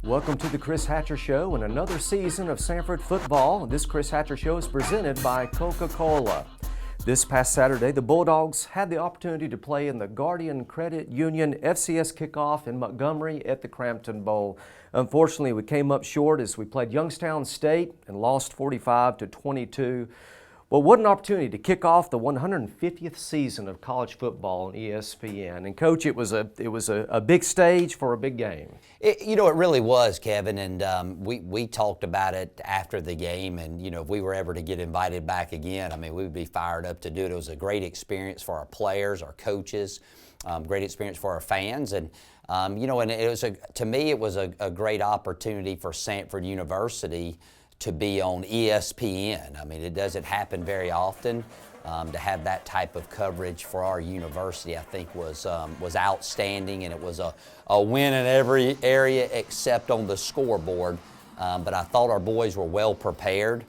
Welcome to the Chris Hatcher Show and another season of Samford football. This Chris Hatcher Show is presented by Coca-Cola. This past Saturday, the Bulldogs had the opportunity to play in the Guardian Credit Union FCS kickoff in Montgomery at the Crampton Bowl. Unfortunately, we came up short as we played Youngstown State and lost 45-22. Well, what an opportunity to kick off the 150th season of college football on ESPN. And Coach, it was a big stage for a big game. It really was, Kevin, and we talked about it after the game, and, if we were ever to get invited back again, we would be fired up to do it. It was a great experience for our players, our coaches, great experience for our fans, and, and it was to me, it was a great opportunity for Samford University to be on ESPN. It doesn't happen very often. To have that type of coverage for our university, I think was outstanding, and it was a win in every area except on the scoreboard. But I thought our boys were well prepared.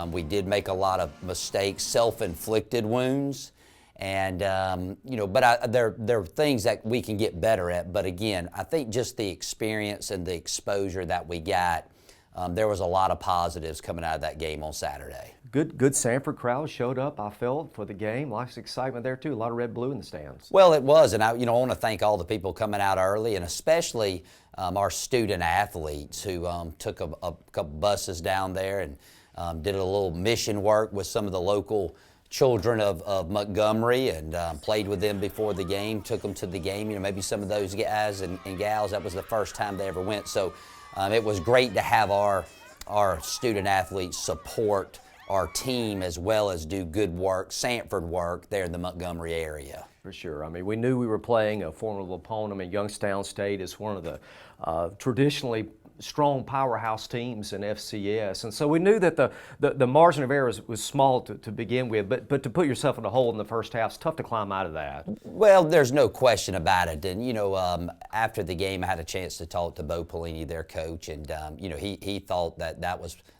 We did make a lot of mistakes, self-inflicted wounds, and but there are things that we can get better at. But again, I think just the experience and the exposure that we got. There was a lot of positives coming out of that game on Saturday. Good Samford crowd showed up, I felt, for the game. Lots of excitement there, too. A lot of red, blue in the stands. Well, it was, and I want to thank all the people coming out early, and especially our student athletes who took a couple buses down there and did a little mission work with some of the local children of Montgomery and played with them before the game, took them to the game. Maybe some of those guys and gals, that was the first time they ever went. So it was great to have our student athletes support our team as well as do good work, Samford work, there in the Montgomery area. For sure. We knew we were playing a formidable opponent. Youngstown State is one of the traditionally strong powerhouse teams in FCS, and so we knew that the margin of error was small to begin with, but to put yourself in a hole in the first half, it's tough to climb out of that. Well, there's no question about it, and after the game I had a chance to talk to Bo Pelini, their coach, and he thought that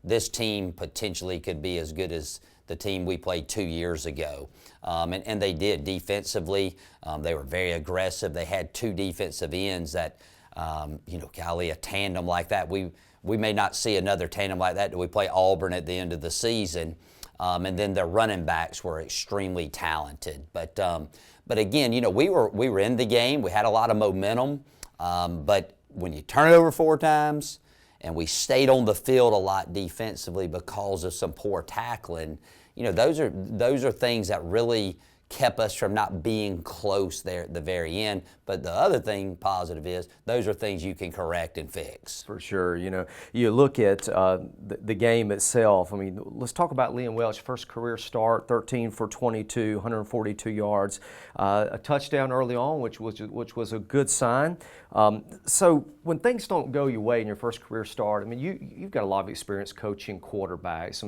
this team potentially could be as good as the team we played 2 years ago, and they did defensively. They were very aggressive. They had two defensive ends that golly, a tandem like that. We may not see another tandem like that till we play Auburn at the end of the season. And then their running backs were extremely talented. But again, we were in the game. We had a lot of momentum. But when you turn it over 4 times, and we stayed on the field a lot defensively because of some poor tackling, those are things that really kept us from not being close there at the very end. But the other thing positive is those are things you can correct and fix. For sure. You look at the game itself. Let's talk about Liam Welch, first career start, 13 for 22, 142 yards, a touchdown early on, which was a good sign. So when things don't go your way in your first career start, you've got a lot of experience coaching quarterbacks.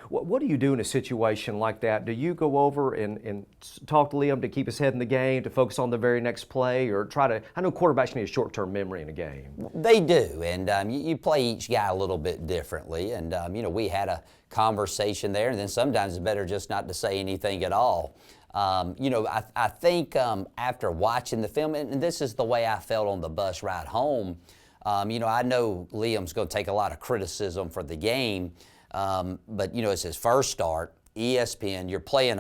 What do you do in a situation like that? Do you go over and talk to Liam to keep his head in the game, to focus on the very next play, or I know quarterbacks need a short-term memory in a game. They do, and you play each guy a little bit differently, and we had a conversation there, and then sometimes it's better just not to say anything at all. I think after watching the film, and this is the way I felt on the bus ride home, I know Liam's going to take a lot of criticism for the game, but it's his first start. ESPN, you're playing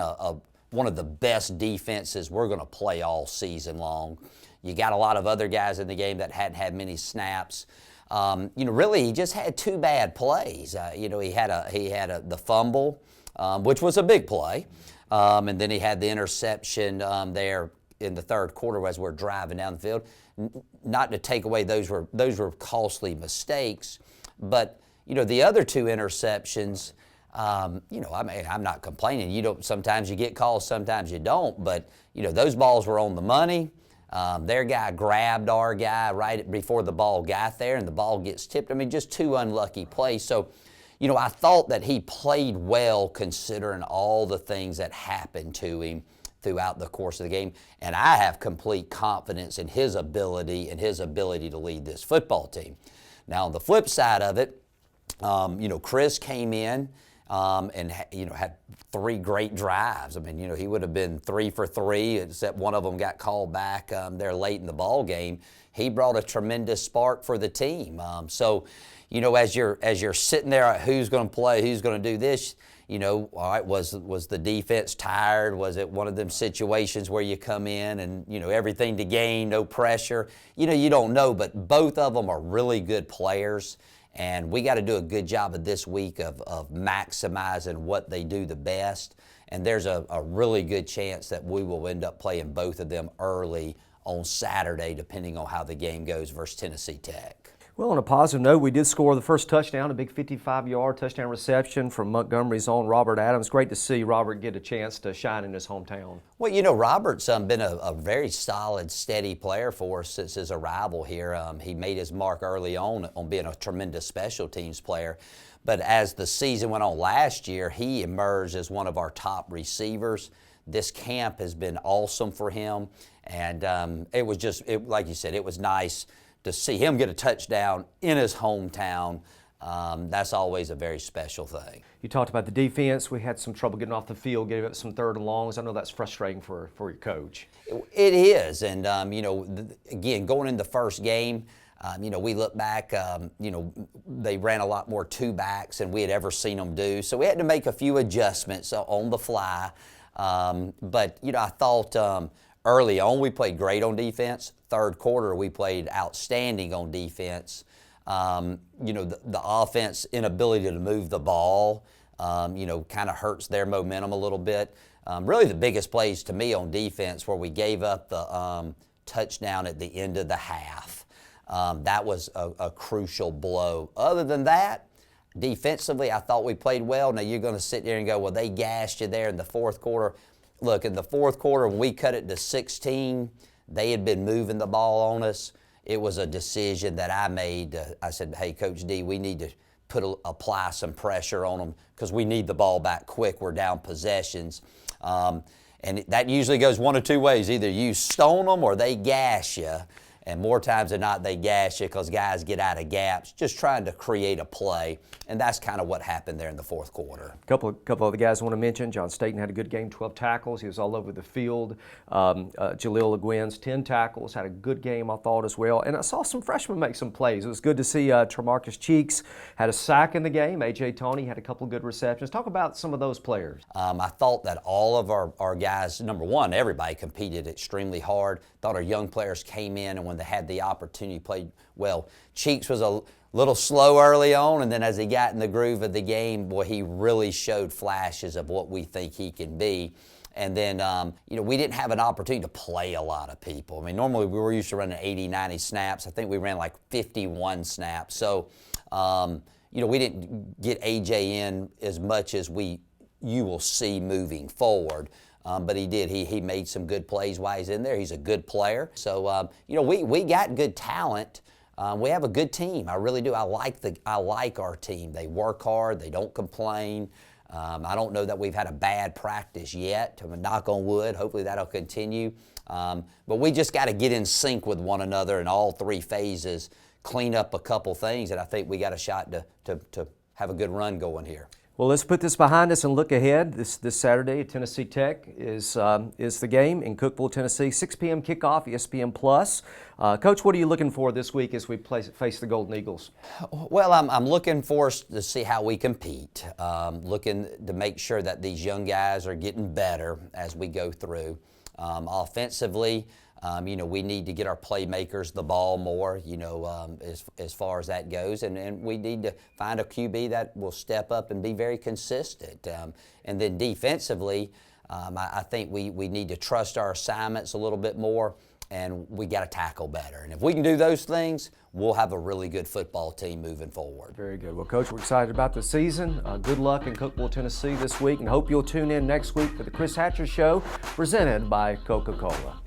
one of the best defenses we're going to play all season long. You got a lot of other guys in the game that hadn't had many snaps. Really, he just had 2 bad plays. He had the fumble, which was a big play, and then he had the interception there in the third quarter as we're driving down the field. Not to take away, those were costly mistakes, but the other 2 interceptions. I'm not complaining. Sometimes you get calls, sometimes you don't. But those balls were on the money. Their guy grabbed our guy right before the ball got there, and the ball gets tipped. Just 2 unlucky plays. So, I thought that he played well considering all the things that happened to him throughout the course of the game. And I have complete confidence in his ability to lead this football team. Now, on the flip side of it, Chris came in. and had 3 great drives. I mean, he would have been 3 for 3, except one of them got called back there late in the ball game. He brought a tremendous spark for the team. So, as you're sitting there, who's going to play, who's going to do this? All right, was the defense tired? Was it one of them situations where you come in and, everything to gain, no pressure? You don't know, but both of them are really good players, and we got to do a good job of this week of maximizing what they do the best, and there's a really good chance that we will end up playing both of them early on Saturday, depending on how the game goes versus Tennessee Tech. Well, on a positive note, we did score the first touchdown, a big 55-yard touchdown reception from Montgomery's own Robert Adams. Great to see Robert get a chance to shine in his hometown. Well, Robert's been a very solid, steady player for us since his arrival here. He made his mark early on being a tremendous special teams player. But as the season went on last year, he emerged as one of our top receivers. This camp has been awesome for him. And it was like you said, it was nice to see him get a touchdown in his hometown. That's always a very special thing. You talked about the defense. We had some trouble getting off the field, gave up some 3rd and longs. I know that's frustrating for your coach. It is, and again, going in the first game, we look back, they ran a lot more 2-backs than we had ever seen them do. So we had to make a few adjustments on the fly. But I thought early on we played great on defense. 3rd quarter we played outstanding on defense. The offense inability to move the ball, kind of hurts their momentum a little bit. Really the biggest plays to me on defense where we gave up the touchdown at the end of the half. That was a crucial blow. Other than that, defensively, I thought we played well. Now you're going to sit there and go, well, they gassed you there in the 4th quarter. Look, in the 4th quarter, when we cut it to 16, they had been moving the ball on us. It was a decision that I made. I said, hey, Coach D, we need to apply some pressure on them because we need the ball back quick. We're down possessions. And that usually goes one of 2 ways. Either you stone them or they gas you. And more times than not, they gas you because guys get out of gaps, just trying to create a play. And that's kind of what happened there in the 4th quarter. A couple of the guys I want to mention. John Staten had a good game, 12 tackles. He was all over the field. Jaleel LeGuin's 10 tackles, had a good game, I thought, as well. And I saw some freshmen make some plays. It was good to see Tremarcus Cheeks had a sack in the game. A.J. Toney had a couple of good receptions. Talk about some of those players. I thought that all of our guys, number one, everybody competed extremely hard. Thought our young players came in, and when they had the opportunity, played well. Cheeks was a little slow early on, and then as he got in the groove of the game, boy, he really showed flashes of what we think he can be. And then, we didn't have an opportunity to play a lot of people. I mean, normally we were used to running 80, 90 snaps. I think we ran like 51 snaps. So, we didn't get AJ in as much as you will see moving forward. But he did. He made some good plays while he's in there. He's a good player. So, we got good talent. We have a good team. I really do. I like our team. They work hard. They don't complain. I don't know that we've had a bad practice yet. To knock on wood. Hopefully that'll continue. But we just got to get in sync with one another in all 3 phases, clean up a couple things, and I think we got a shot to have a good run going here. Well, let's put this behind us and look ahead. This Saturday at Tennessee Tech is the game in Cookeville, Tennessee. 6 p.m. kickoff, ESPN Plus. Coach, what are you looking for this week as we face the Golden Eagles? Well, I'm looking for us to see how we compete. Looking to make sure that these young guys are getting better as we go through. Offensively, we need to get our playmakers the ball more, as far as that goes. And we need to find a QB that will step up and be very consistent. And then defensively, I think we need to trust our assignments a little bit more, and we got to tackle better. And if we can do those things, we'll have a really good football team moving forward. Very good. Well, Coach, we're excited about the season. Good luck in Cookeville, Tennessee this week, and hope you'll tune in next week for the Chris Hatcher Show, presented by Coca-Cola.